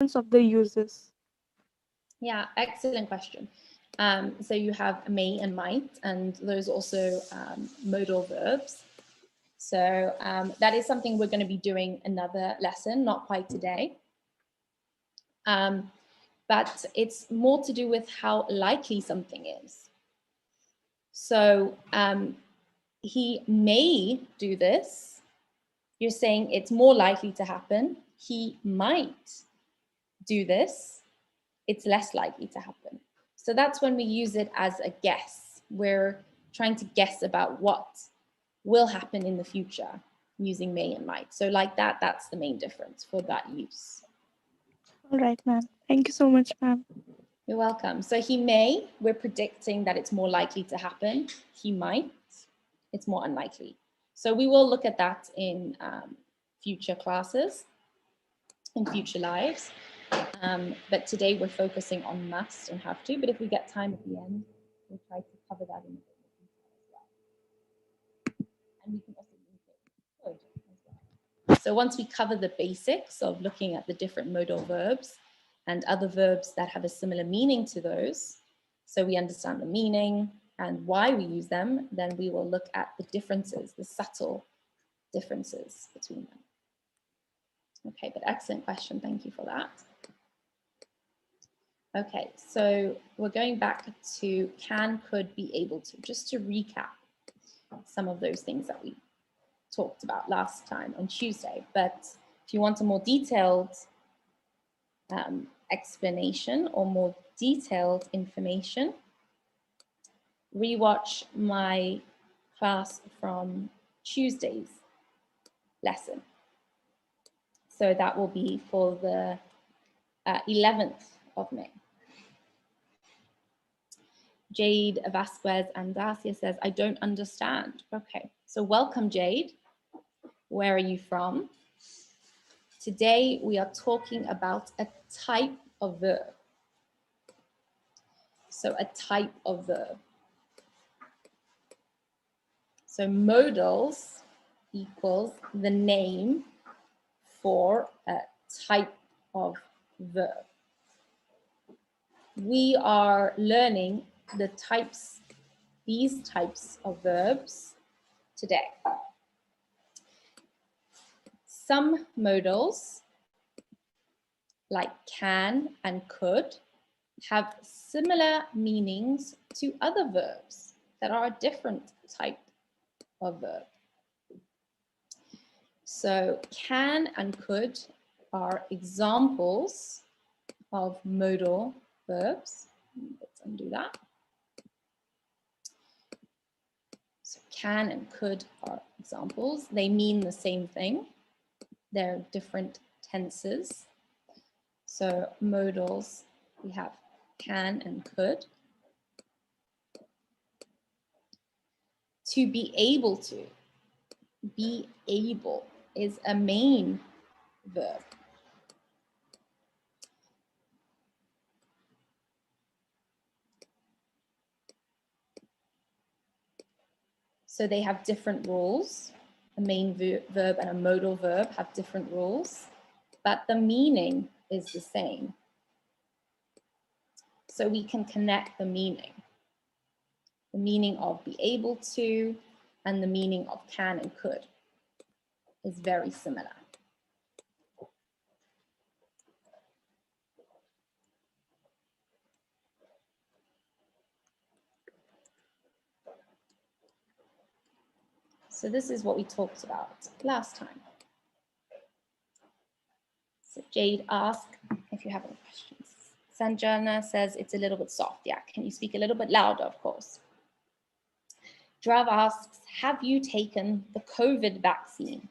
of the uses? Yeah, excellent question. So you have may and might, and those also modal verbs. So that is something we're going to be doing another lesson, not quite today. But it's more to do with how likely something is. So he may do this. You're saying it's more likely to happen. He might do this. It's less likely to happen. So that's when we use it as a guess. We're trying to guess about what will happen in the future using may and might. So like that, that's the main difference for that use. All right, ma'am. Thank you so much, ma'am. You're welcome. So he may, we're predicting that it's more likely to happen. He might, it's more unlikely. So we will look at that in future classes, in future lives. But today we're focusing on must and have to. But if we get time at the end, we'll try to cover that in a bit more detail as well. And we can also link it could as well. So once we cover the basics of looking at the different modal verbs and other verbs that have a similar meaning to those, so we understand the meaning and why we use them, then we will look at the differences, the subtle differences between them. Okay, but excellent question. Thank you for that. Okay, so we're going back to can, could, be able to, just to recap some of those things that we talked about last time on Tuesday. But if you want a more detailed explanation or more detailed information, rewatch my class from Tuesday's lesson. So that will be for the 11th of May. Jade Vasquez and Dacia says, I don't understand. Okay, so welcome, Jade. Where are you from? Today we are talking about a type of verb. So a type of verb. So modals equals the name for a type of verb. We are learning the types, these types of verbs today. Some modals, like can and could, have similar meanings to other verbs that are a different type of verb. So can and could are examples of modal verbs. Let's undo that. So can and could are examples. They mean the same thing. They're different tenses. So modals, we have can and could. To be able to. Be able is a main verb. So they have different rules. A main verb and a modal verb have different rules, but the meaning is the same. So we can connect the meaning. The meaning of be able to and the meaning of can and could is very similar. So this is what we talked about last time. So Jade asked if you have any questions. Sanjana says it's a little bit soft. Yeah, can you speak a little bit louder, of course? Drav asks, have you taken the COVID vaccine?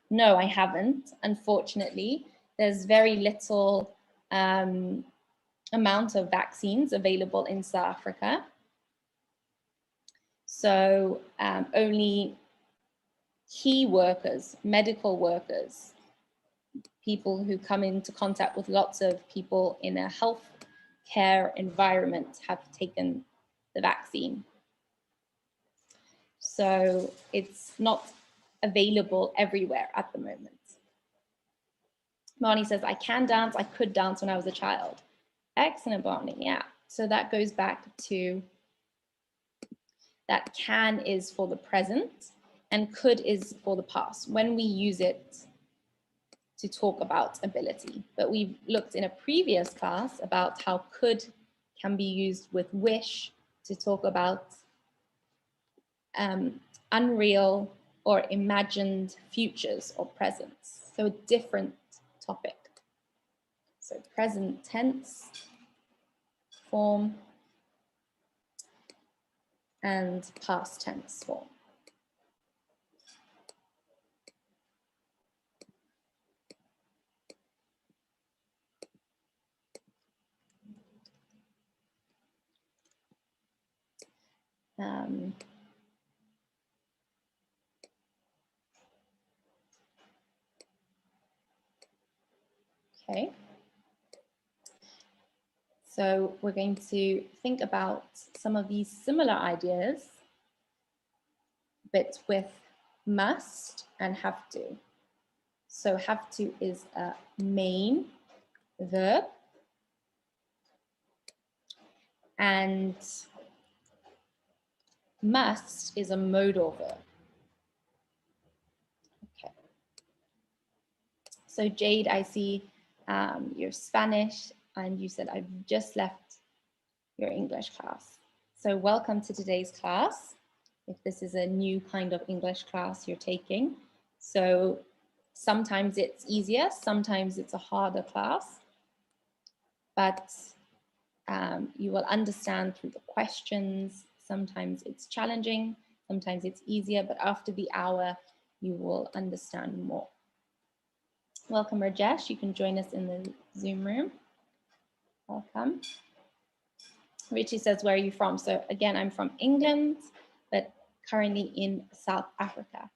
No, I haven't, unfortunately. There's very little amount of vaccines available in South Africa. So only key workers, medical workers, people who come into contact with lots of people in a healthcare environment have taken the vaccine. So it's not available everywhere at the moment. Barney says, I can dance, I could dance when I was a child. Excellent, Barney. Yeah. So that goes back to that can is for the present and could is for the past when we use it to talk about ability. But we've looked in a previous class about how could can be used with wish to talk about unreal or imagined futures or presents. So a different topic. So present tense form and past tense form. Okay. So we're going to think about some of these similar ideas, but with must and have to. So have to is a main verb, and must is a modal verb. Okay. So Jade, I see you're Spanish and you said I've just left your English class. So welcome to today's class. If this is a new kind of English class you're taking. So sometimes it's easier, sometimes it's a harder class, but you will understand through the questions. Sometimes it's challenging, sometimes it's easier, but after the hour, you will understand more. Welcome, Rajesh. You can join us in the Zoom room. Welcome. Richie says, where are you from? So again, I'm from England, but currently in South Africa.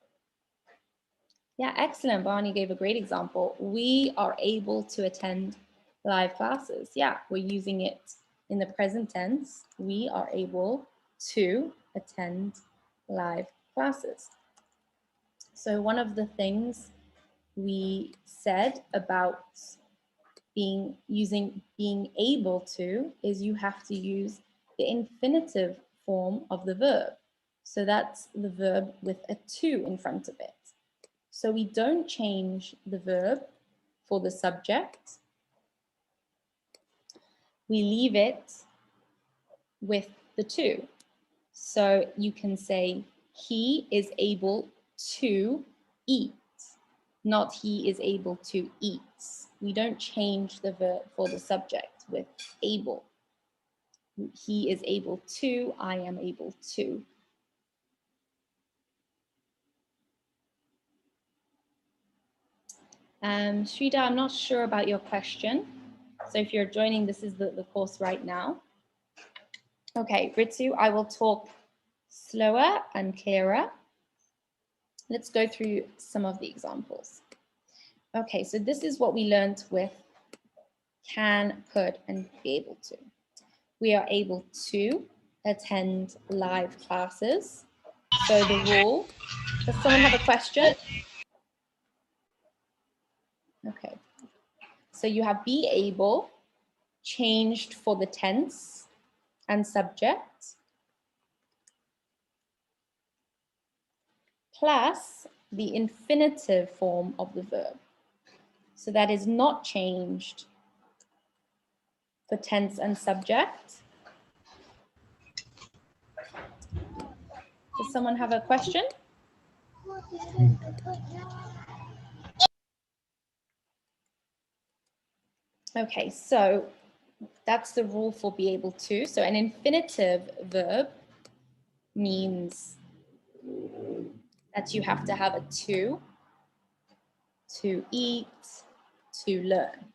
Yeah, excellent. Barney gave a great example. We are able to attend live classes. Yeah, we're using it in the present tense. We are able to attend live classes. So one of the things we said about being able to is you have to use the infinitive form of the verb. So that's the verb with a to in front of it. So we don't change the verb for the subject. We leave it with the to. So you can say he is able to eat, not he is able to eat. We don't change the verb for the subject with able. He is able to, I am able to. Shrida, I'm not sure about your question. So if you're joining, this is the course right now. Okay, Ritsu, I will talk slower and clearer. Let's go through some of the examples. Okay, so this is what we learned with can, could, and be able to. We are able to attend live classes. So the rule, does someone have a question? Okay, so you have be able changed for the tense and subject, plus the infinitive form of the verb. So that is not changed for tense and subject. Does someone have a question? Okay, so that's the rule for be able to. So an infinitive verb means that you have to have a to eat, to learn.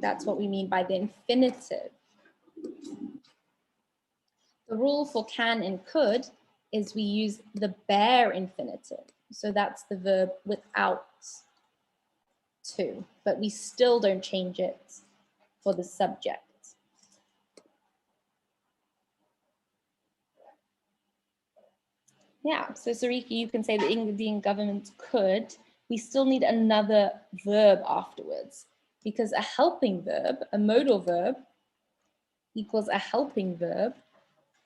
That's what we mean by the infinitive. The rule for can and could is we use the bare infinitive. So that's the verb without to, but we still don't change it for the subject. Yeah, so Sarika, you can say the Indian government could. We still need another verb afterwards. because a helping verb, a modal verb, equals a helping verb,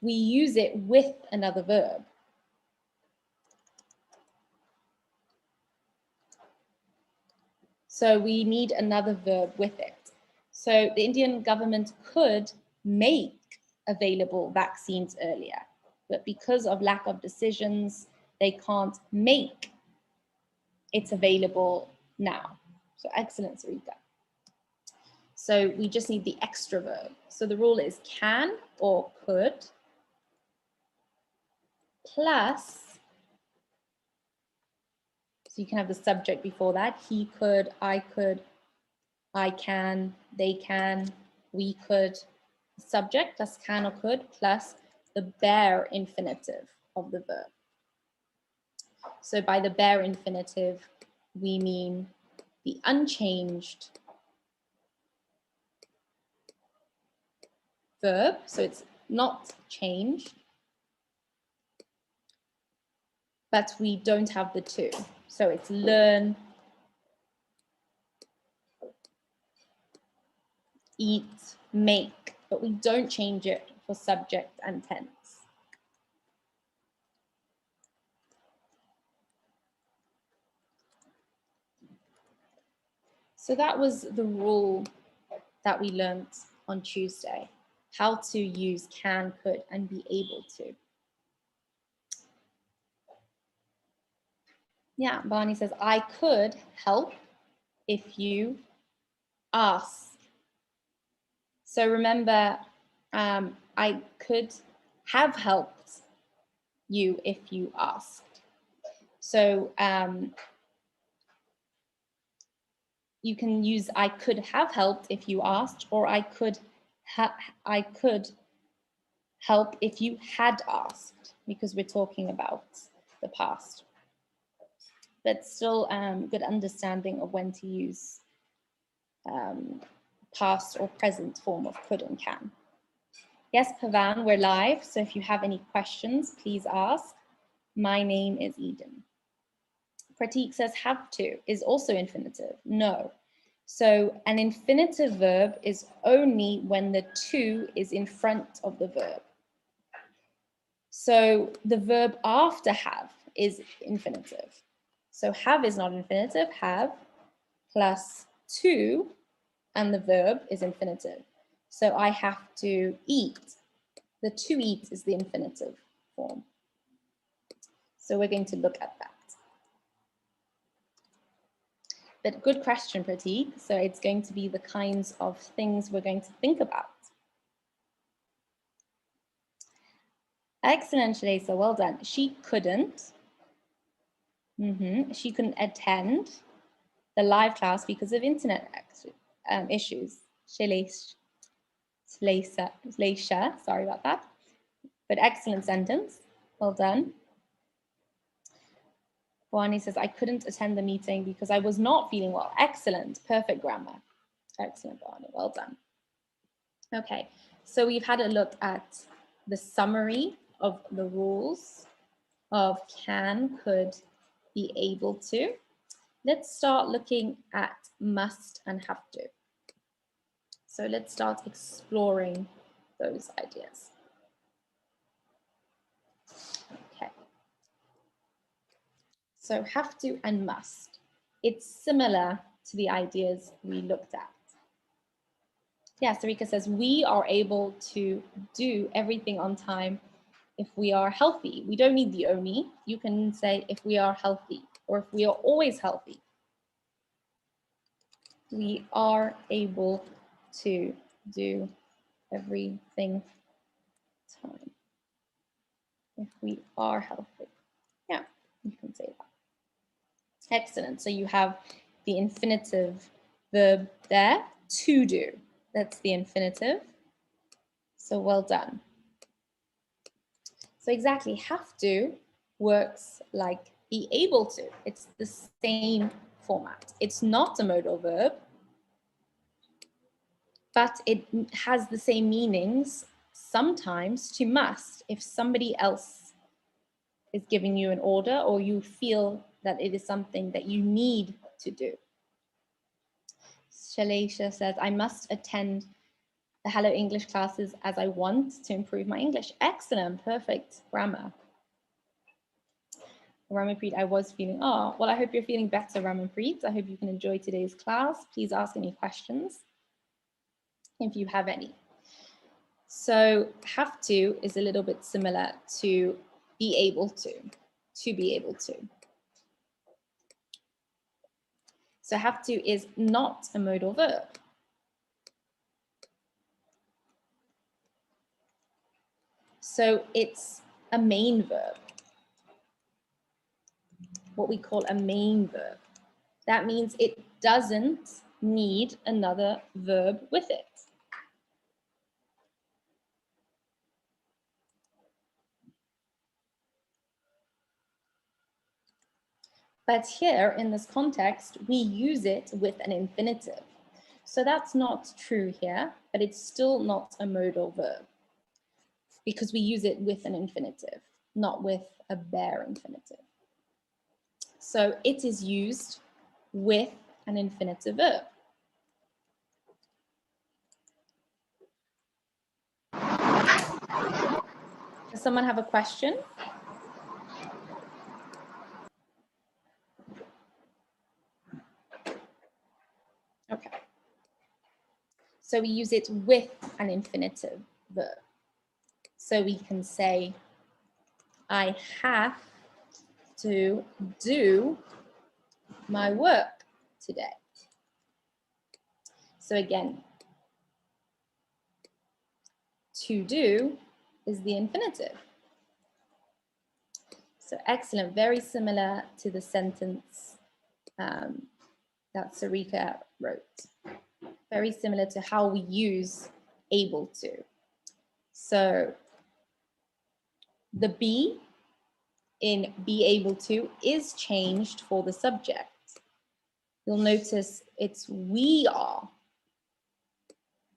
we use it with another verb. So we need another verb with it. So the Indian government could make available vaccines earlier, but because of lack of decisions, they can't make it available now. So excellent, Sarika. So we just need the extra verb. So the rule is can or could plus, so you can have the subject before that. He could, I can, they can, we could. Subject plus can or could plus the bare infinitive of the verb. So by the bare infinitive, we mean the unchanged verb. So it's not changed, but we don't have the to. So it's learn, eat, make, but we don't change it for subject and tense. So that was the rule that we learned on Tuesday, how to use can, could, and be able to. Yeah, Barney says, I could help if you ask. So remember, I could have helped you if you asked. So you can use I could have helped if you asked, or I could help if you had asked, because we're talking about the past. But still good understanding of when to use past or present form of could and can. Yes, Pavan, we're live. So if you have any questions, please ask. My name is Eden. Pratik says have to is also infinitive. No. So an infinitive verb is only when the to is in front of the verb. So the verb after have is infinitive. So have is not infinitive, have plus to, and the verb is infinitive. So I have to eat. The to eat is the infinitive form. So we're going to look at that. But good question, Pratik. So it's going to be the kinds of things we're going to think about. Excellent, Shalesa, well done. She couldn't. She couldn't attend the live class because of internet issues. Shalesa, sorry about that. But excellent sentence, well done. Boani says, I couldn't attend the meeting because I was not feeling well. Excellent, perfect grammar. Excellent, Boani, well done. Okay, so we've had a look at the summary of the rules of can, could, be able to. Let's start looking at must and have to. So let's start exploring those ideas. Okay. So have to and must. It's similar to the ideas we looked at. Yeah, Sarika says, we are able to do everything on time if we are healthy. We don't need the only. You can say if we are healthy or if we are always healthy. We are able to do everything time if we are healthy. Yeah, you can say that. Excellent. So you have the infinitive verb there, to do. That's the infinitive. So well done. So exactly, have to works like be able to. It's the same format. It's not a modal verb, but it has the same meanings sometimes to must if somebody else is giving you an order or you feel that it is something that you need to do. Shalaisha says, I must attend the Hello English classes as I want to improve my English. Excellent, perfect grammar. Ramanpreet, I was feeling, oh, well, I hope you're feeling better, Ramanpreet. I hope you can enjoy today's class. Please ask any questions if you have any. So have to is a little bit similar to be able to be able to. So have to is not a modal verb. So it's a main verb, what we call a main verb. That means it doesn't need another verb with it. But here in this context, we use it with an infinitive. So that's not true here, but it's still not a modal verb because we use it with an infinitive, not with a bare infinitive. So it is used with an infinitive verb. Does someone have a question? Okay. So we use it with an infinitive verb. So we can say, I have to do my work today. So again, to do is the infinitive. So excellent, very similar to the sentence that Sarika wrote. Very similar to how we use able to. So the be in be able to is changed for the subject. You'll notice it's we are,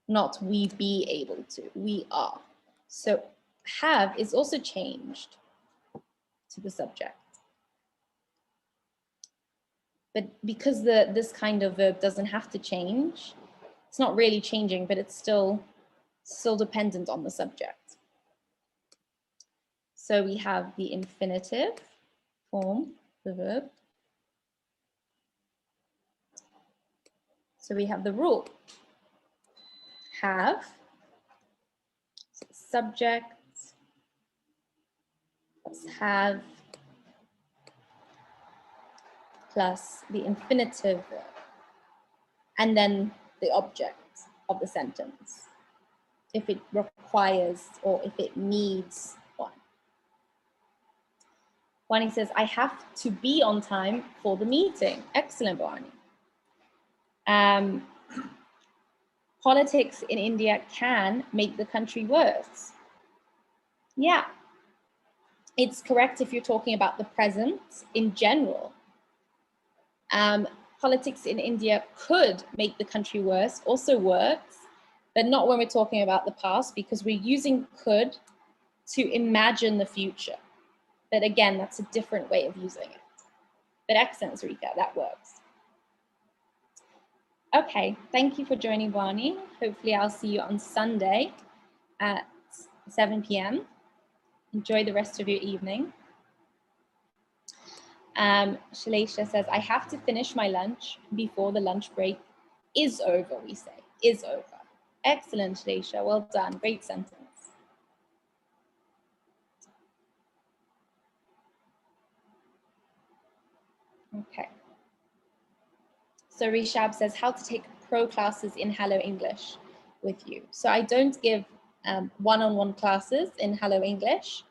not we be able to, we are. So have is also changed to the subject. But because this kind of verb doesn't have to change, it's not really changing, but it's still dependent on the subject. So we have the infinitive form, the verb. So we have the rule. Have, subject, plus have, plus the infinitive verb, and then the object of the sentence, if it requires or if it needs one. Wani says, I have to be on time for the meeting. Excellent, Wani. Politics in India can make the country worse. Yeah, it's correct if you're talking about the present in general. Politics in India could make the country worse, also works, but not when we're talking about the past, because we're using could to imagine the future. But again, that's a different way of using it. But excellent, Sarika, that works. Okay, thank you for joining, Wani. Hopefully I'll see you on Sunday at 7 p.m. Enjoy the rest of your evening. Shalaisha says, I have to finish my lunch before the lunch break is over, we say, is over. Excellent, Shalaisha, well done, great sentence. Okay. So Rishab says, how to take pro classes in Hello English with you. So I don't give one-on-one classes in Hello English,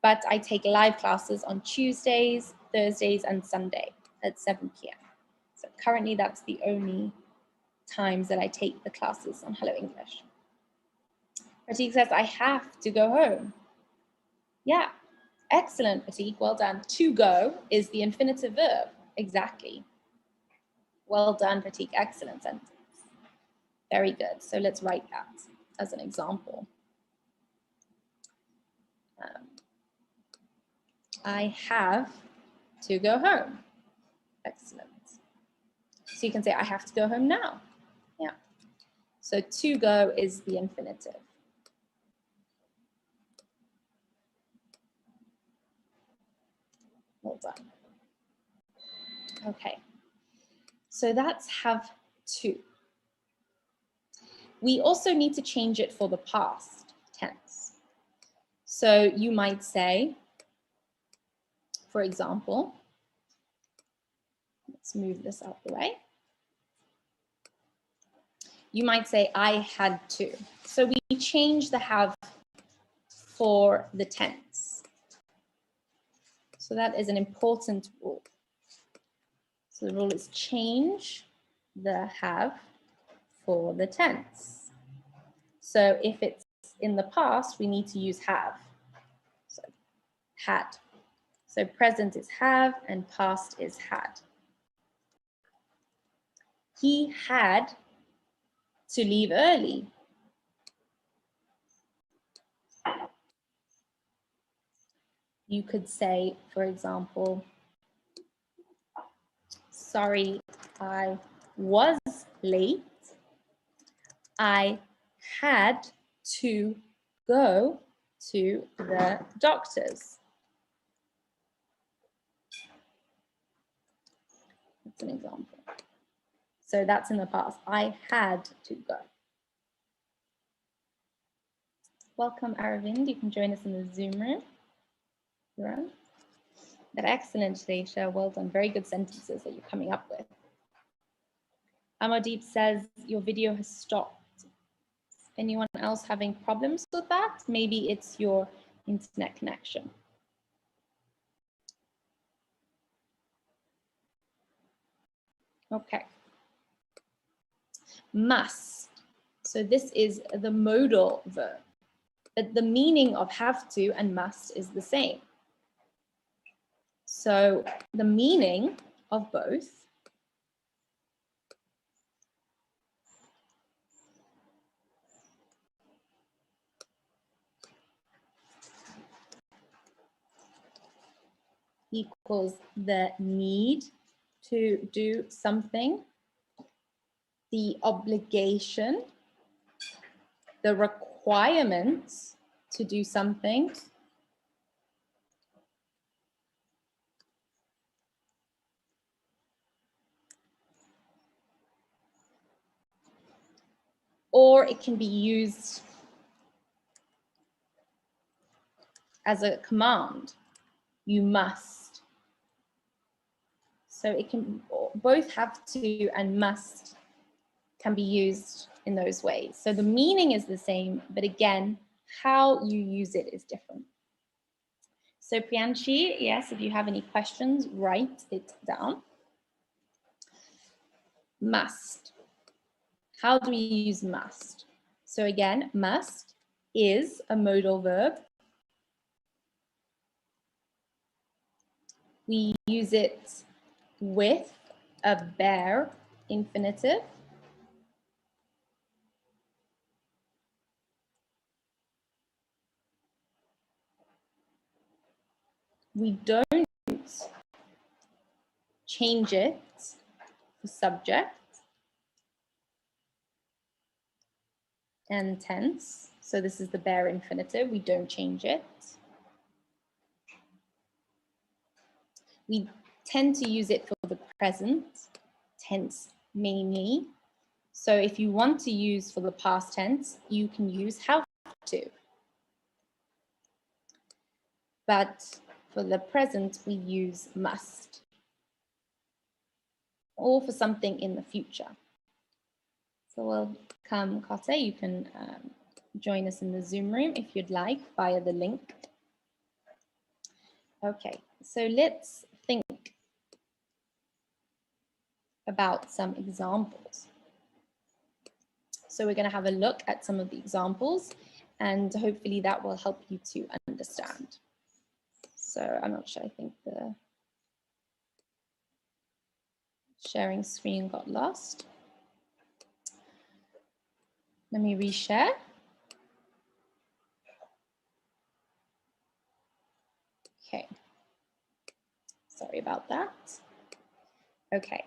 but I take live classes on Tuesdays, Thursdays, and Sunday at 7 p.m. So currently that's the only times that I take the classes on Hello English. Pratik says, I have to go home. Yeah, excellent, Pratik, well done. To go is the infinitive verb, exactly. Well done, Pratik, excellent sentence. Very good, so let's write that as an example. I have to go home. Excellent. So you can say, I have to go home now. So to go is the infinitive. Well done. Okay, so that's have to. We also need to change it for the past tense. So you might say, for example, let's move this out the way. You might say, I had to. So we change the have for the tense. So that is an important rule. So the rule is change the have for the tense. So if it's in the past, we need to use have. So had. So present is have and past is had. He had to leave early. You could say, for example, sorry, I was late. I had to go to the doctor's. That's an example. So that's in the past. I had to go. Welcome, Aravind. You can join us in the Zoom room. But excellent, Shalesha. Well done. Very good sentences that you're coming up with. Amardeep says your video has stopped. Anyone else having problems with that? Maybe it's your internet connection. Okay. Must. So this is the modal verb, but the meaning of have to and must is the same. So the meaning of both equals the need to do something, the obligation, the requirement to do something, or it can be used as a command. You must. So it can both have to and must can be used in those ways. So the meaning is the same, but again, how you use it is different. So Priyanshi, yes, if you have any questions, write it down. Must. How do we use must? So again, must is a modal verb. We use it with a bare infinitive. We don't change it for subject and tense. So this is the bare infinitive. We don't change it. We tend to use it for the present tense mainly. So if you want to use for the past tense, you can use have to. But for the present, we use must. Or for something in the future. So welcome, Kate. You can join us in the Zoom room if you'd like via the link. Okay, so let's think about some examples. So we're going to have a look at some of the examples and hopefully that will help you to understand. So I'm not sure, I think the sharing screen got lost. Let me reshare. Okay, sorry about that. Okay.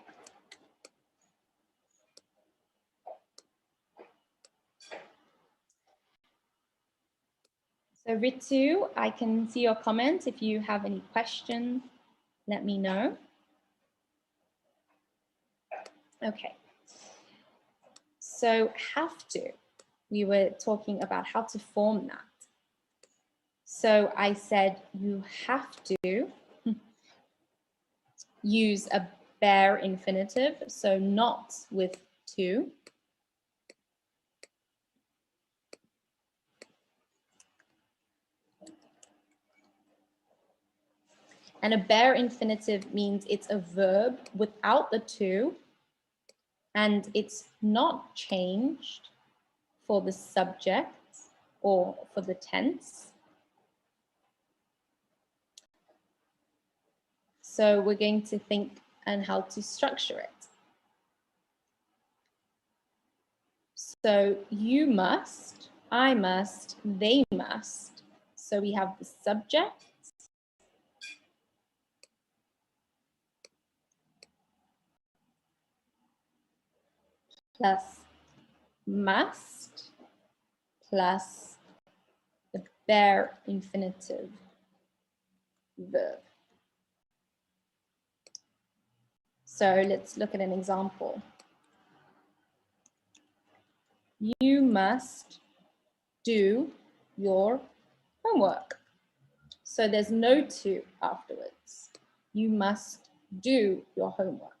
So Ritu, I can see your comment. If you have any questions, let me know. Okay. So have to, we were talking about how to form that. So I said you have to use a bare infinitive, so not with to. And a bare infinitive means it's a verb without the to, and it's not changed for the subject or for the tense. So we're going to think and how to structure it. So you must, I must, they must. So we have the subject plus must plus the bare infinitive verb. So let's look at an example. You must do your homework. So there's no to afterwards. You must do your homework.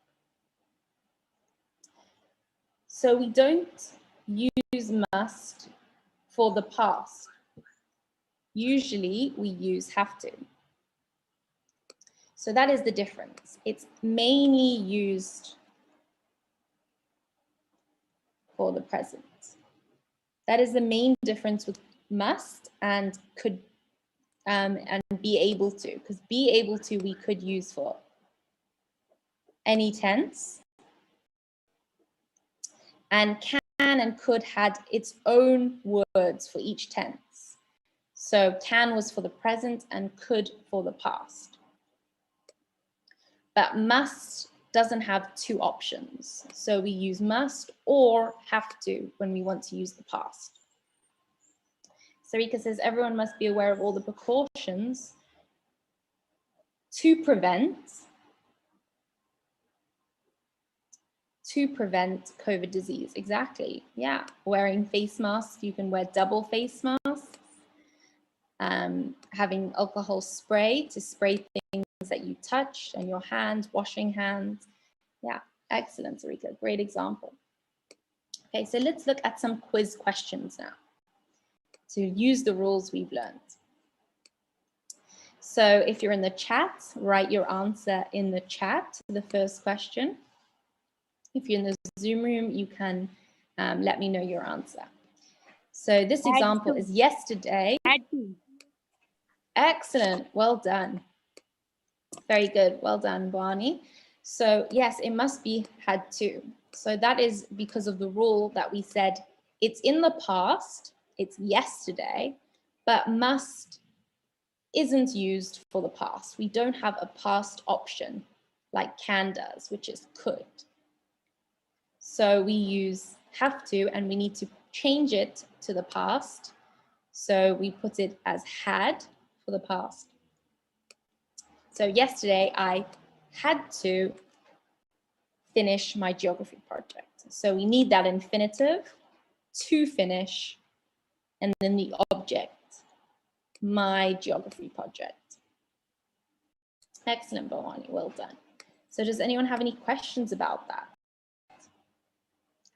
So we don't use must for the past. Usually we use have to. So that is the difference. It's mainly used for the present. That is the main difference with must and could and be able to, because be able to we could use for any tense, and can and could had its own words for each tense. So can was for the present and could for the past. But must doesn't have two options. So we use must or have to when we want to use the past. Sarika says everyone must be aware of all the precautions to prevent COVID disease. Exactly. Yeah. Wearing face masks. You can wear double face masks. Having alcohol spray to spray things that you touch and your hands, washing hands. Yeah. Excellent, Sarika. Great example. Okay, so let's look at some quiz questions now to use the rules we've learned. So if you're in the chat, write your answer in the chat to the first question. If you're in the Zoom room, you can let me know your answer. So this example is yesterday. Excellent, well done. Very good, well done, Barney. So yes, it must be had to. So that is because of the rule that we said it's in the past, it's yesterday, but must isn't used for the past. We don't have a past option like can does, which is could. So we use have to, and we need to change it to the past. So we put it as had for the past. So yesterday I had to finish my geography project. So we need that infinitive to finish, and then the object, my geography project. Excellent, Bhavani, well done. So does anyone have any questions about that?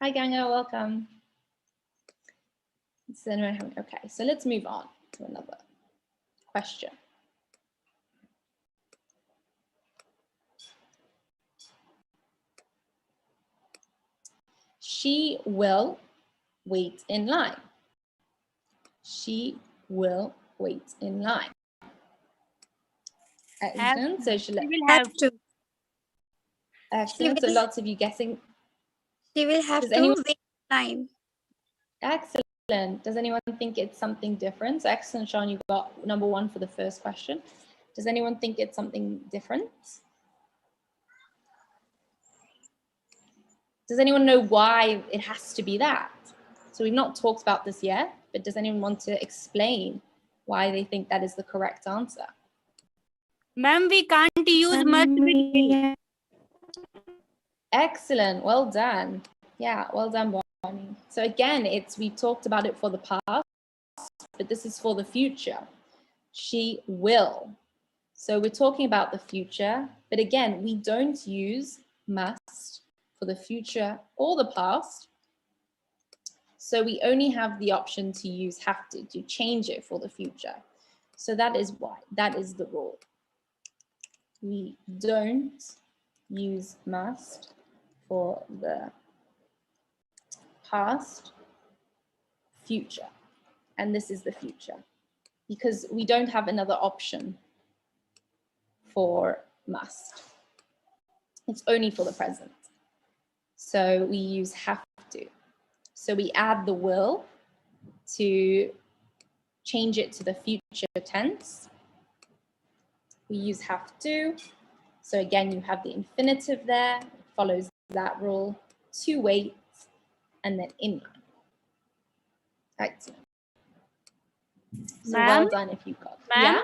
Hi, Ganga, welcome. Okay, so let's move on to another question. She will wait in line. She will wait in line. Excellent. So she will have to. Excellent. So lots of you guessing. She will have to wait time. Excellent. Does anyone think it's something different? So excellent, Sean. You got number one for the first question. Does anyone think it's something different? Does anyone know why it has to be that? So we've not talked about this yet, but does anyone want to explain why they think that is the correct answer. Ma'am, we can't use must with will. Excellent, well done. Yeah, well done, Bonnie. So again, we talked about it for the past, but this is for the future. She will. So we're talking about the future, but again, we don't use must for the future or the past. So we only have the option to use have to change it for the future. So that is why, that is the rule. We don't use must for the past, future, and this is the future, because we don't have another option for must. It's only for the present. So we use have to. So we add the will to change it to the future tense. We use have to. So again, you have the infinitive there, it follows that rule, to wait, and then in line. Excellent. So well done if you got. Ma'am, Yeah?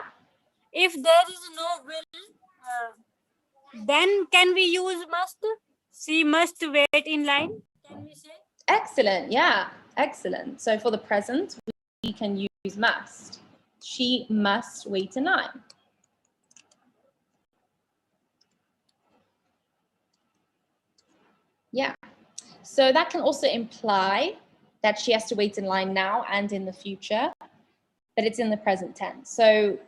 if there is no will, then can we use must? She must wait in line, can we say? Excellent, yeah, excellent. So for the present, we can use must. She must wait in line. Yeah, so that can also imply that she has to wait in line now and in the future, but it's in the present tense. So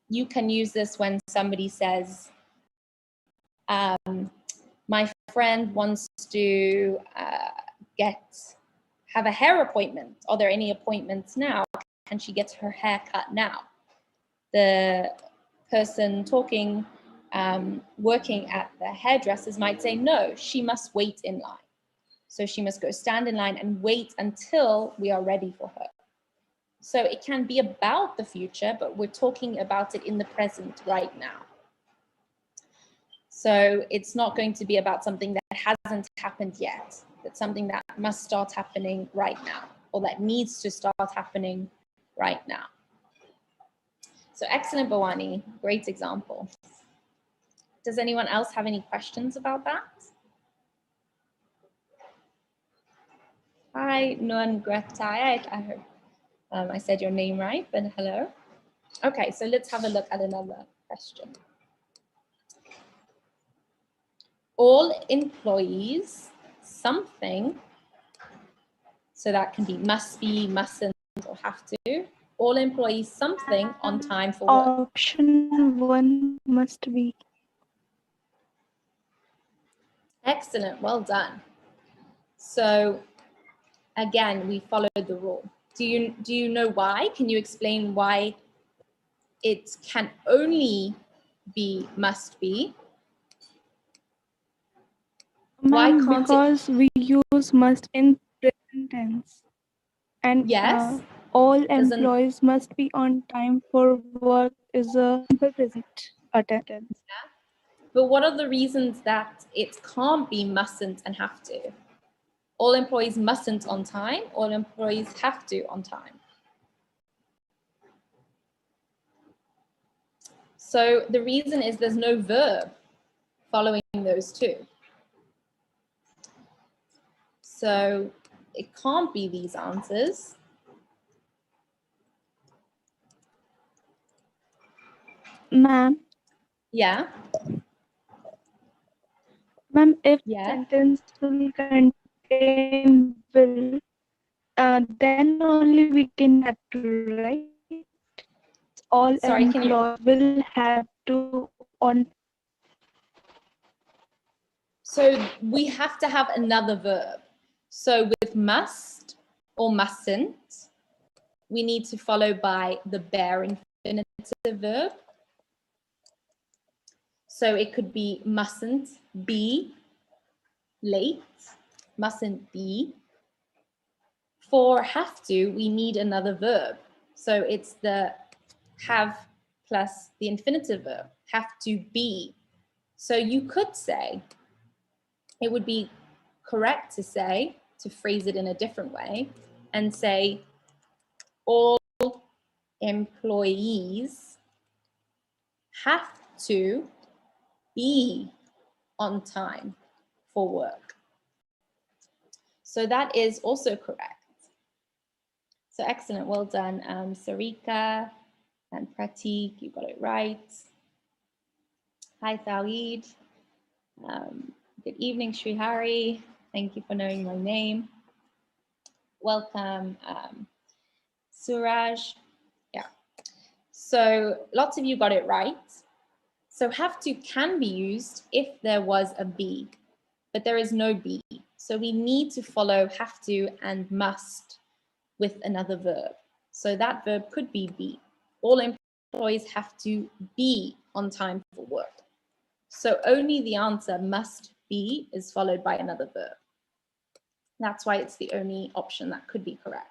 you can use this when somebody says, my friend wants to have a hair appointment. Are there any appointments now? Can she get her hair cut now? The person talking, working at the hairdressers might say, no, she must wait in line. So she must go stand in line and wait until we are ready for her. So it can be about the future, but we're talking about it in the present right now. So it's not going to be about something that hasn't happened yet. It's something that must start happening right now, or that needs to start happening right now. So excellent, Bhavani, great example. Does anyone else have any questions about that? Hi, Nuan Gretai. I heard I said your name right, but hello. Okay, so let's have a look at another question. All employees, something, so that can be must be, mustn't, or have to. All employees, something on time for work. Option 1 must be. Excellent, well done. So again, we followed the rule. Do you know why? Can you explain why it can only be must be? Why Ma'am, can't because we use must in present tense. And yes, all doesn't, employees must be on time for work is a simple present tense. but what are the reasons that it can't be mustn't and have to? All employees mustn't on time, all employees have to on time. So the reason is there's no verb following those two. So it can't be these answers. Ma'am, Yeah, if yeah. sentence will contain will, then only we can have to, right? All Sorry, can you? employees will have to on. So we have to have another verb. So with must or mustn't, we need to follow by the bare infinitive verb. So it could be mustn't be late, mustn't be. For have to, we need another verb. So it's the have plus the infinitive verb, have to be. So you could say, it would be correct to say, to phrase it in a different way, and say all employees have to be on time for work. So that is also correct. So excellent, well done, Sarika and Pratik, you got it right. Hi, Thaweed. Good evening, Srihari. Thank you for knowing my name. Welcome, Suraj. Yeah. So lots of you got it right. So have to can be used if there was a be, but there is no be. So we need to follow have to and must with another verb. So that verb could be. All employees have to be on time for work. So only the answer must be is followed by another verb. That's why it's the only option that could be correct.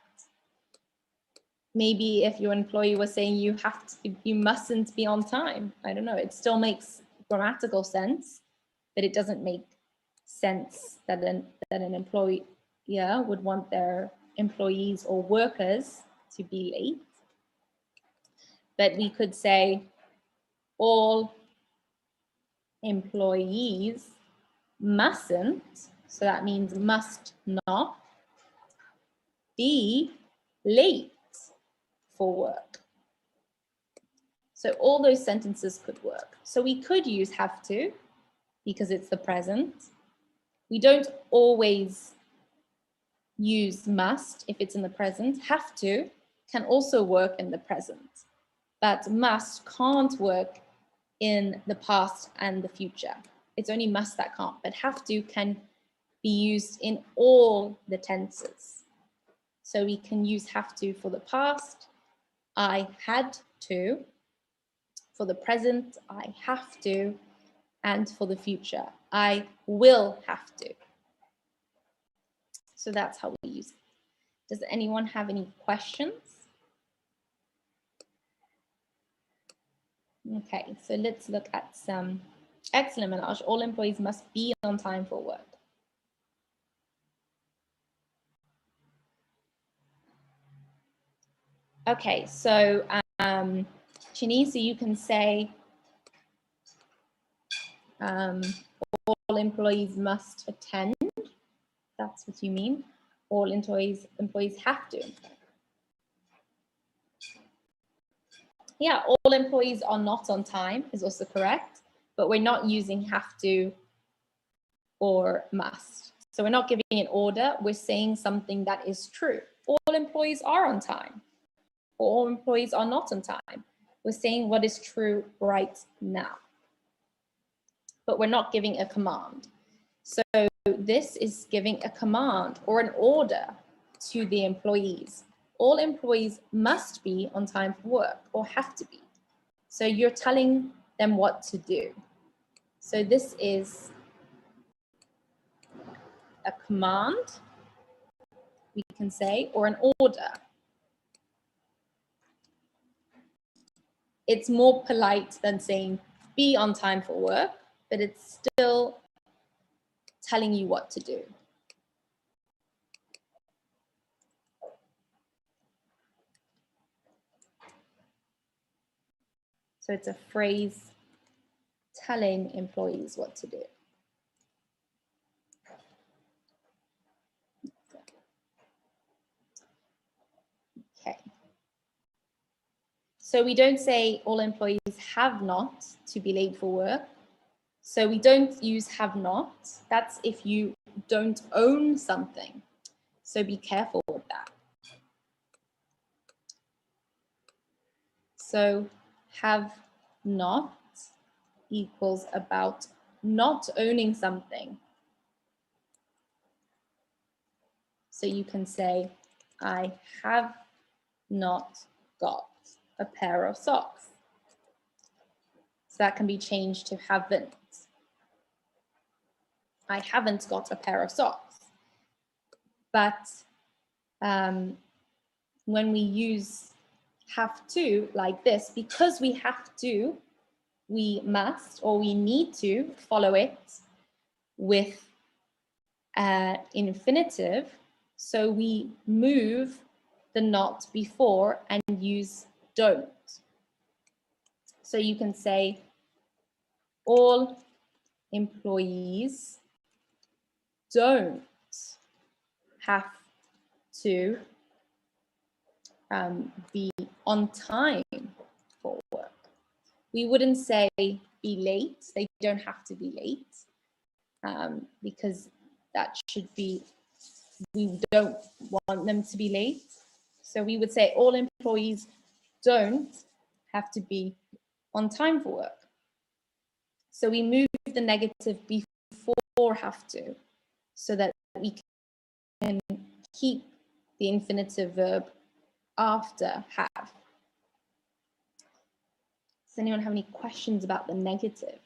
Maybe if your employee was saying you mustn't be on time, I don't know, it still makes grammatical sense, but it doesn't make sense that an employer would want their employees or workers to be late. But we could say all employees mustn't, so that means must not be late for work. So all those sentences could work. So we could use have to because it's the present. We don't always use must if it's in the present. Have to can also work in the present, but must can't work in the past and the future. It's only must that can't, but have to can be used in all the tenses. So we can use have to for the past, I had to. For the present, I have to. And for the future, I will have to. So that's how we use it. Does anyone have any questions? Okay, so let's look at some. Excellent, Manoj. All employees must be on time for work. Okay, so Chinese, you can say all employees must attend. That's what you mean. All employees have to. Yeah, all employees are not on time is also correct, but we're not using have to or must. So we're not giving an order, we're saying something that is true. All employees are on time. All employees are not on time. We're saying what is true right now. But we're not giving a command. So this is giving a command or an order to the employees. All employees must be on time for work or have to be. So you're telling them what to do. So this is a command, we can say, or an order. It's more polite than saying be on time for work, but it's still telling you what to do. So it's a phrase telling employees what to do. Okay. So we don't say all employees have not to be late for work. So we don't use have not. That's if you don't own something. So be careful with that. So have not equals about not owning something. So you can say, I have not got a pair of socks. So that can be changed to haven't. I haven't got a pair of socks. But when we use have to like this, because we have to, we must or we need to follow it with infinitive. So we move the not before and use don't. So you can say all employees don't have to be on time for work. We wouldn't say be late. They don't have to be late because that should be, we don't want them to be late. So we would say all employees don't have to be on time for work. So we move the negative before have to, so that we can keep the infinitive verb after have. Does anyone have any questions about the negative?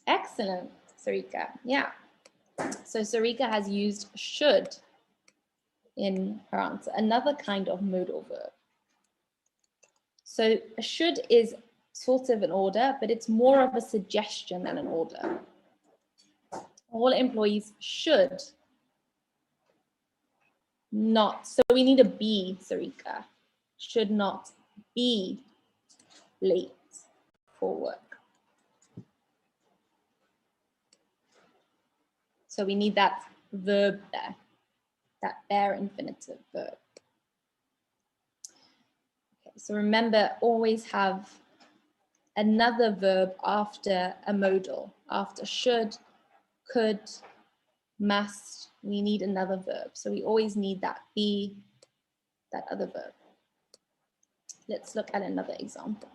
Excellent, Sarika. Yeah. So Sarika has used should in her answer, another kind of modal verb. So a should is sort of an order, but it's more of a suggestion than an order. All employees should not, so we need a be, Sarika, should not be late for work. So we need that verb there, that bare infinitive verb. Okay, so remember, always have another verb after a modal. After should, could, must, we need another verb. So we always need that be, that other verb. Let's look at another example.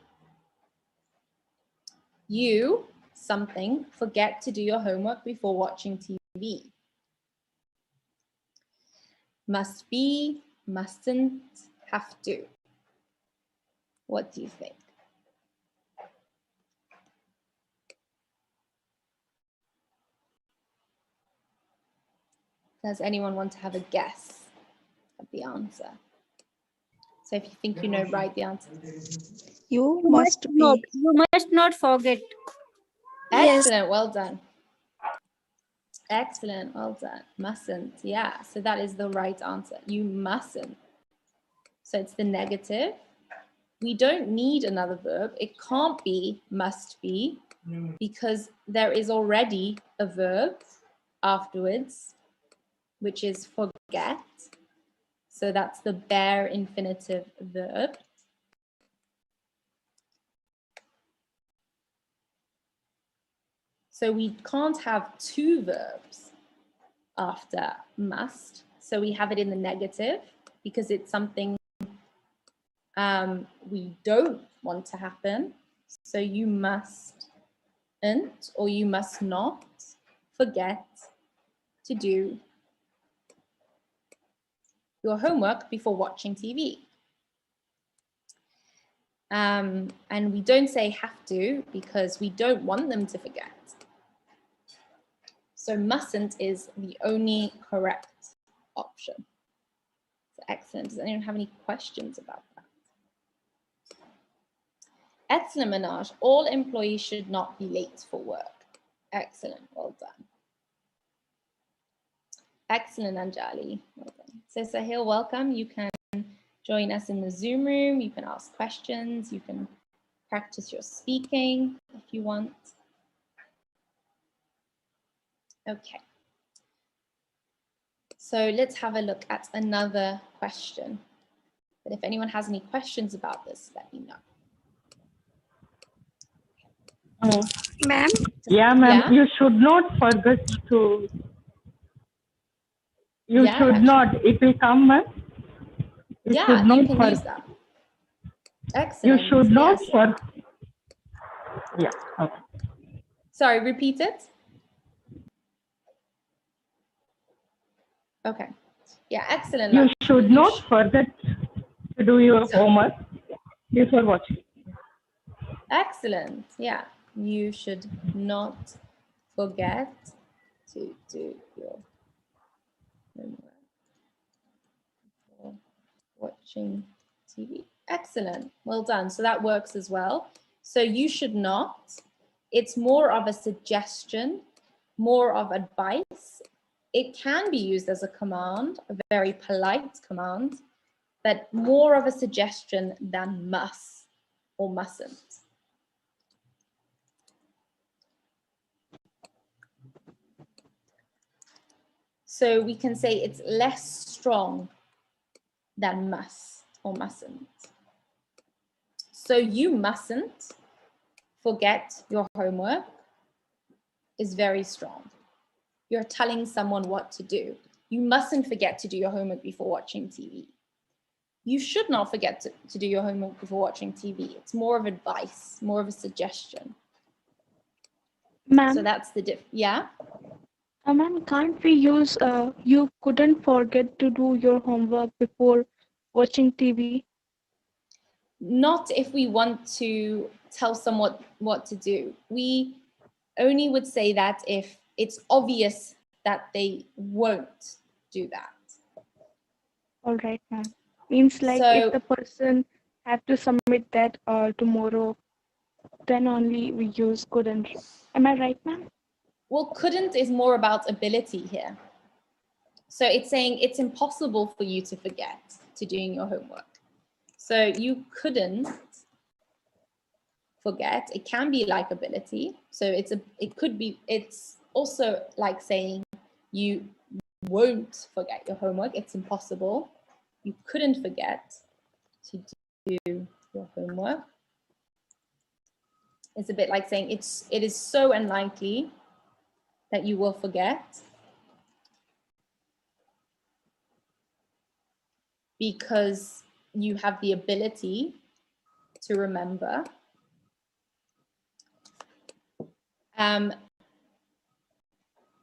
You, something, forget to do your homework before watching TV. Must be, mustn't, have to. What do you think? Does anyone want to have a guess of the answer? So if you think you know, write the answer. You must be. You must not forget. Excellent, well done. Excellent, well done. Mustn't, yeah. So that is the right answer. You mustn't. So it's the negative. We don't need another verb. It can't be must be because there is already a verb afterwards, which is forget. So that's the bare infinitive verb. So we can't have two verbs after must. So we have it in the negative because it's something we don't want to happen. So you mustn't or you must not forget to do your homework before watching TV. And we don't say have to because we don't want them to forget. So mustn't is the only correct option. So excellent. Does anyone have any questions about that? Excellent, Manoj. All employees should not be late for work. Excellent. Well done. Excellent, Anjali. Well done. So Sahil, welcome. You can join us in the Zoom room. You can ask questions. You can practice your speaking if you want. Okay. So let's have a look at another question. But if anyone has any questions about this, let me know. Ma'am? Yeah, ma'am. Yeah? You should not forget to. You Yeah, should not. It will come, ma'am. You yeah, should not you can use forget. that. Excellent. You should not Yes. forget. Yeah. Okay. Sorry, repeat it. Okay. Yeah, excellent. You should not forget to do your homework before watching. Excellent. Yeah. You should not forget to do your homework before watching TV. Excellent. Well done. So that works as well. So you should not. It's more of a suggestion, more of advice. It can be used as a command, a very polite command, but more of a suggestion than must or mustn't. So we can say it's less strong than must or mustn't. So you mustn't forget your homework is very strong. You're telling someone what to do. You mustn't forget to do your homework before watching TV. You should not forget to do your homework before watching TV. It's more of advice, more of a suggestion. Ma'am, So that's the yeah? ma'am, can't we use you couldn't forget to do your homework before watching TV? Not if we want to tell someone what to do. We only would say that if it's obvious that they won't do that. All right, ma'am. Means like So, if the person have to submit that tomorrow, then only we use couldn't. Am I right, ma'am? well, couldn't is more about ability here. So it's saying it's impossible for you to forget to doing your homework. So you couldn't forget. It can be like ability. So it's also like saying you won't forget your homework. It's impossible. You couldn't forget to do your homework. It's a bit like saying it is so unlikely that you will forget because you have the ability to remember.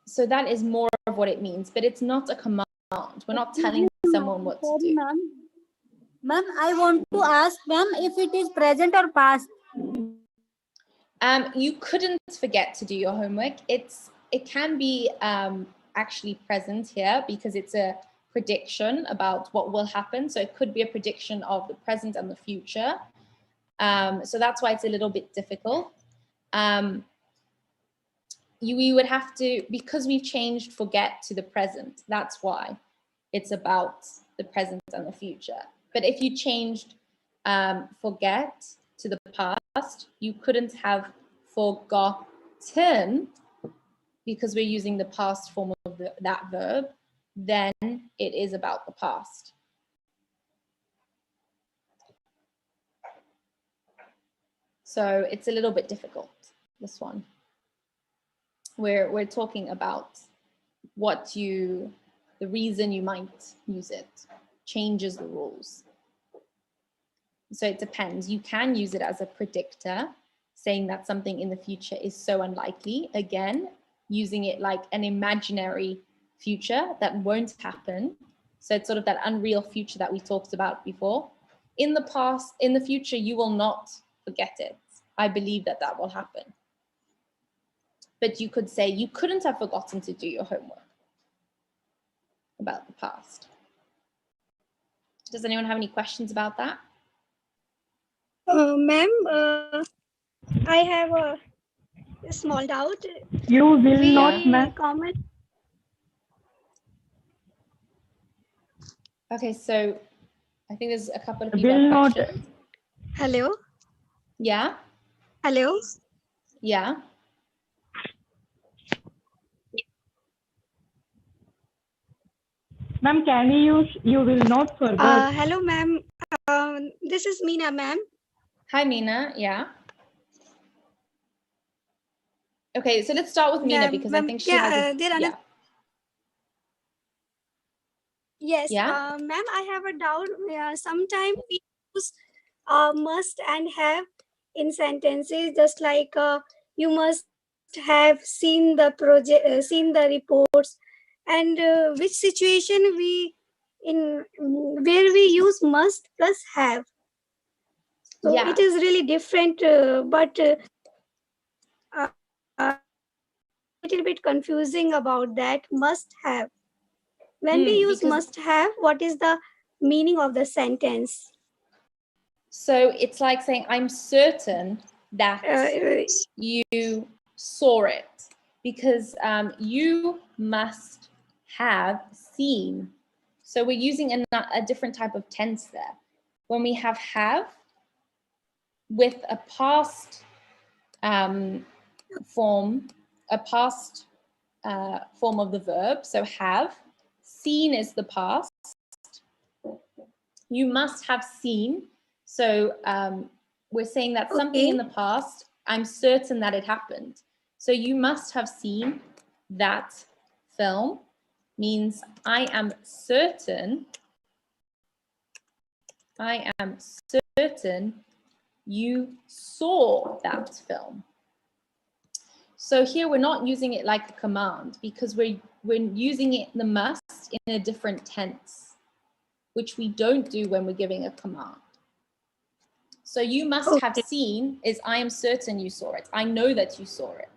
So that is more of what it means, but it's not a command. We're not telling someone what to do. Ma'am, I want to ask, ma'am, if it is present or past. You couldn't forget to do your homework. It can be actually present here because it's a prediction about what will happen. So it could be a prediction of the present and the future. So that's why it's a little bit difficult. We would have to, because we've changed forget to the present, that's why it's about the present and the future. But if you changed forget to the past, you couldn't have forgotten because we're using the past form of that verb, then it is about the past. So it's a little bit difficult, this one. We're talking about the reason you might use it changes the rules. So it depends. You can use it as a predictor, saying that something in the future is so unlikely. Again, using it like an imaginary future that won't happen. So it's sort of that unreal future that we talked about before. In the past, in the future, you will not forget it. I believe that that will happen. But you could say you couldn't have forgotten to do your homework about the past. Does anyone have any questions about that? Ma'am, I have a small doubt. You will not, ma'am. Comment. Okay, so I think there's a couple of people Will have not. questions. Hello. Yeah, Hello. yeah. Ma'am, can you use you will not forget? Hello, ma'am. This is Meena, ma'am. Hi, Meena. Yeah. Okay, so let's start with Meena because I think she has yeah. Yes, Yeah. ma'am, I have a doubt. Sometimes we use must and have in sentences, just like you must have seen the project, seen the reports, and which situation where we use must plus have. So Yeah. it is really different, but a little bit confusing about that must have. When we use must have, what is the meaning of the sentence? So it's like saying, I'm certain that you saw it because you must have seen. So we're using a different type of tense there. When we have with a past form, a past form of the verb, so have, seen is the past. You must have seen. So we're saying that something in the past, I'm certain that it happened. So you must have seen that film means I am certain you saw that film. So here we're not using it like a command because we're using it, the must, in a different tense, which we don't do when we're giving a command. So you must have seen is I am certain you saw it. I know that you saw it,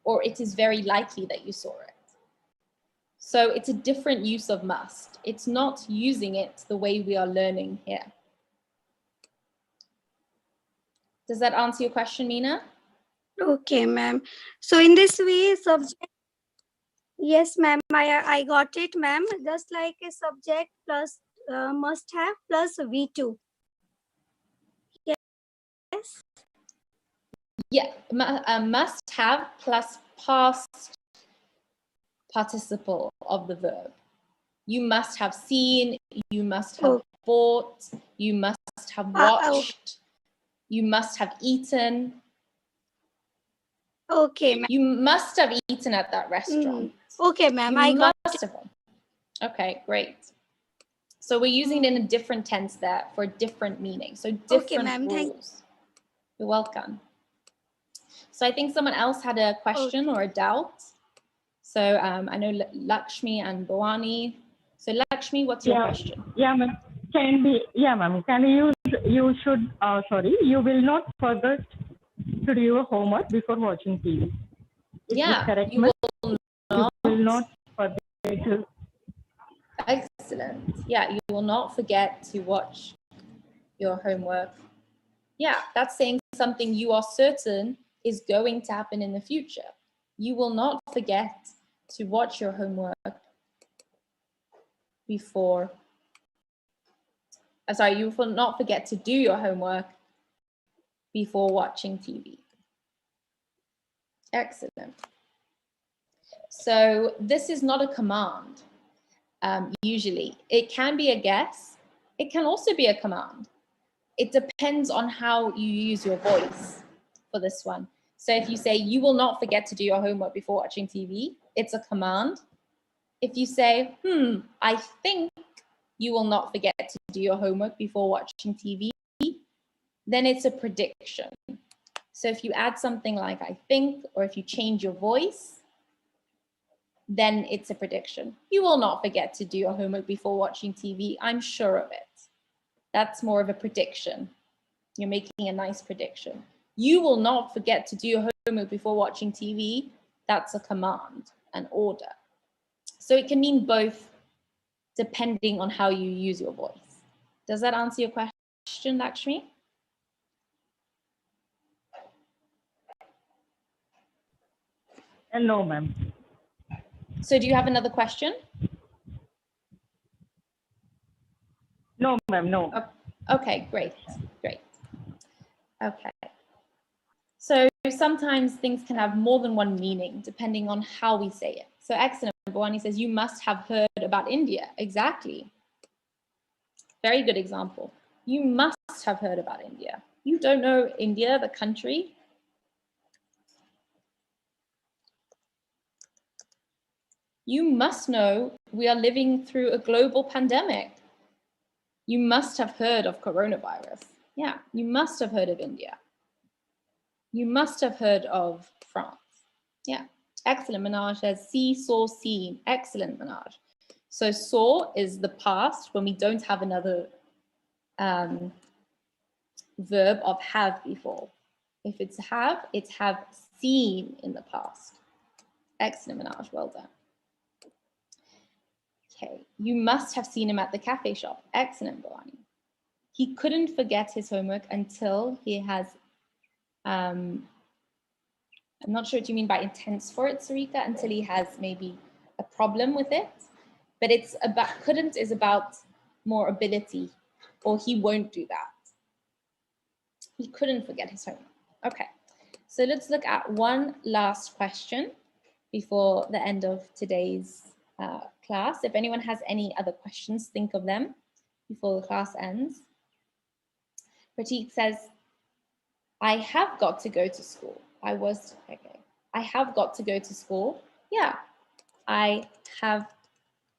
or it is very likely that you saw it. So it's a different use of must. It's not using it the way we are learning here. Does that answer your question, Meena? Okay, ma'am. So in this way, subject. Yes, ma'am. I got it, ma'am. Just like a subject plus must have plus V2. Yes. Yeah, must have plus past participle of the verb. You must have seen, you must have bought, you must have watched, you must have eaten. Okay, ma'am. You must have eaten at that restaurant. Okay, ma'am. I got it. Okay, great. So we're using it in a different tense there for a different meaning. So different rules. You're welcome. So I think someone else had a question or a doubt. So I know Lakshmi and Bhavani. So Lakshmi, what's your question? Yeah, ma'am. Can you use, you should, sorry, you will not forget to do your homework before watching TV. Is this correct, ma'am? You will not forget to. Excellent. Yeah, you will not forget to watch your homework. Yeah, that's saying something you are certain is going to happen in the future. You will not forget to watch your homework before. Sorry, you will not forget to do your homework before watching TV. Excellent. So this is not a command. Usually, it can be a guess. It can also be a command. It depends on how you use your voice for this one. So if you say, you will not forget to do your homework before watching TV, it's a command. If you say, I think you will not forget to do your homework before watching TV, then it's a prediction. So if you add something like I think, or if you change your voice, then it's a prediction. You will not forget to do your homework before watching TV. I'm sure of it. That's more of a prediction. You're making a nice prediction. You will not forget to do your homework before watching TV. That's a command, an order. So it can mean both depending on how you use your voice. Does that answer your question, Lakshmi? No, ma'am. So do you have another question? No, ma'am, no. Okay, great. Okay. So sometimes things can have more than one meaning depending on how we say it. So excellent. Bhavani says, you must have heard about India. Exactly. Very good example. You must have heard about India. You don't know India, the country? You must know we are living through a global pandemic. You must have heard of coronavirus. Yeah, you must have heard of India. You must have heard of France. Yeah, excellent. Manoj says, see, saw, seen. Excellent, Manoj. So saw is the past when we don't have another verb of have before. If it's have seen in the past. Excellent, Manoj. Well done. Okay, you must have seen him at the cafe shop. Excellent, Bhavani. He couldn't forget his homework until he has, I'm not sure what you mean by intense for it, Sarika, until he has maybe a problem with it. But it's about, couldn't is about more ability, or he won't do that. He couldn't forget his homework. Okay, so let's look at one last question before the end of today's class. If anyone has any other questions, think of them before the class ends. Pratik says, I have got to go to school. I have got to go to school. Yeah, I have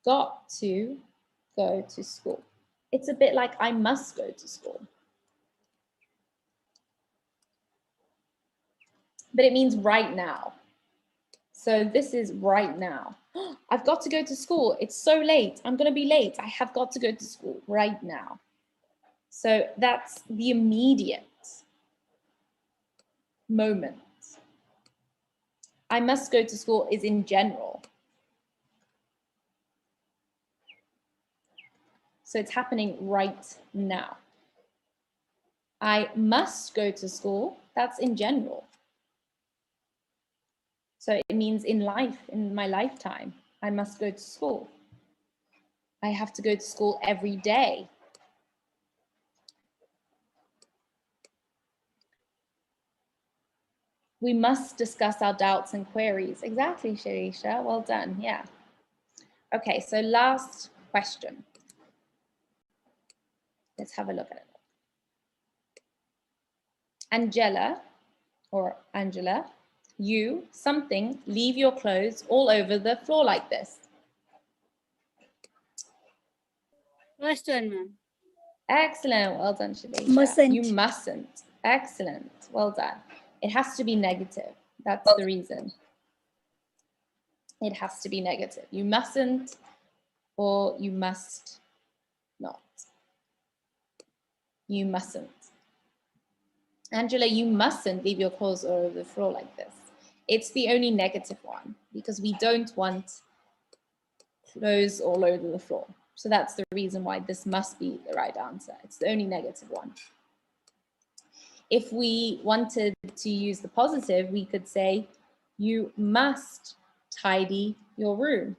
got to go to school. It's a bit like I must go to school. But it means right now. So this is right now. I've got to go to school. It's so late. I'm going to be late. I have got to go to school right now. So that's the immediate moment. I must go to school is in general. So it's happening right now. I must go to school. That's in general. So it means in life, in my lifetime, I must go to school. I have to go to school every day. We must discuss our doubts and queries. Exactly, Shirisha. Well done. Yeah. Okay, so last question. Let's have a look at it. Angela, you, something, leave your clothes all over the floor like this. First one, ma'am. Excellent. Well done, Shirisha. Mustn't. You mustn't. Excellent. Well done. It has to be negative. That's the reason. It has to be negative. You mustn't, or you must not. You mustn't. Angela, you mustn't leave your clothes all over the floor like this. It's the only negative one because we don't want clothes all over the floor. So that's the reason why this must be the right answer. It's the only negative one. If we wanted to use the positive, we could say, you must tidy your room.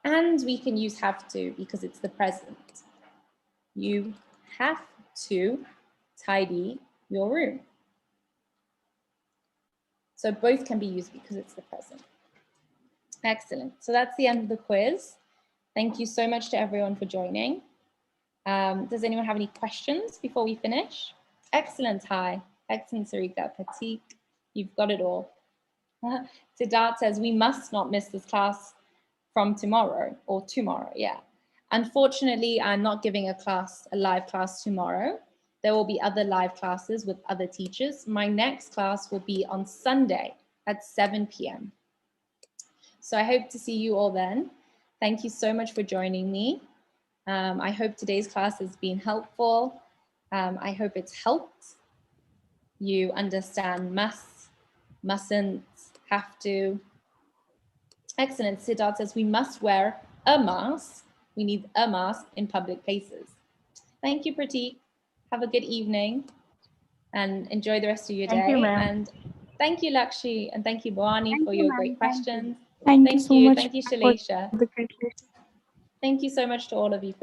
And we can use have to because it's the present. You have to tidy your room. So both can be used because it's the present. Excellent. So that's the end of the quiz. Thank you so much to everyone for joining. Does anyone have any questions before we finish? Excellent, hi. Excellent, Sarika. Pratik, you've got it all. Siddharth says, we must not miss this class from tomorrow, or tomorrow, yeah. Unfortunately, I'm not giving a live class tomorrow. There will be other live classes with other teachers. My next class will be on Sunday at 7 p.m. So I hope to see you all then. Thank you so much for joining me. I hope today's class has been helpful. I hope it's helped you understand must, mustn't, have to. Excellent. Siddharth says we must wear a mask. We need a mask in public places. Thank you, Pratik. Have a good evening and enjoy the rest of your day. Thank you, ma'am. And thank you, Lakshi, and thank you, Bhavani, for your great questions. Thank you so much Thank you, for Shalisha. the great lesson. Thank you so much to all of you for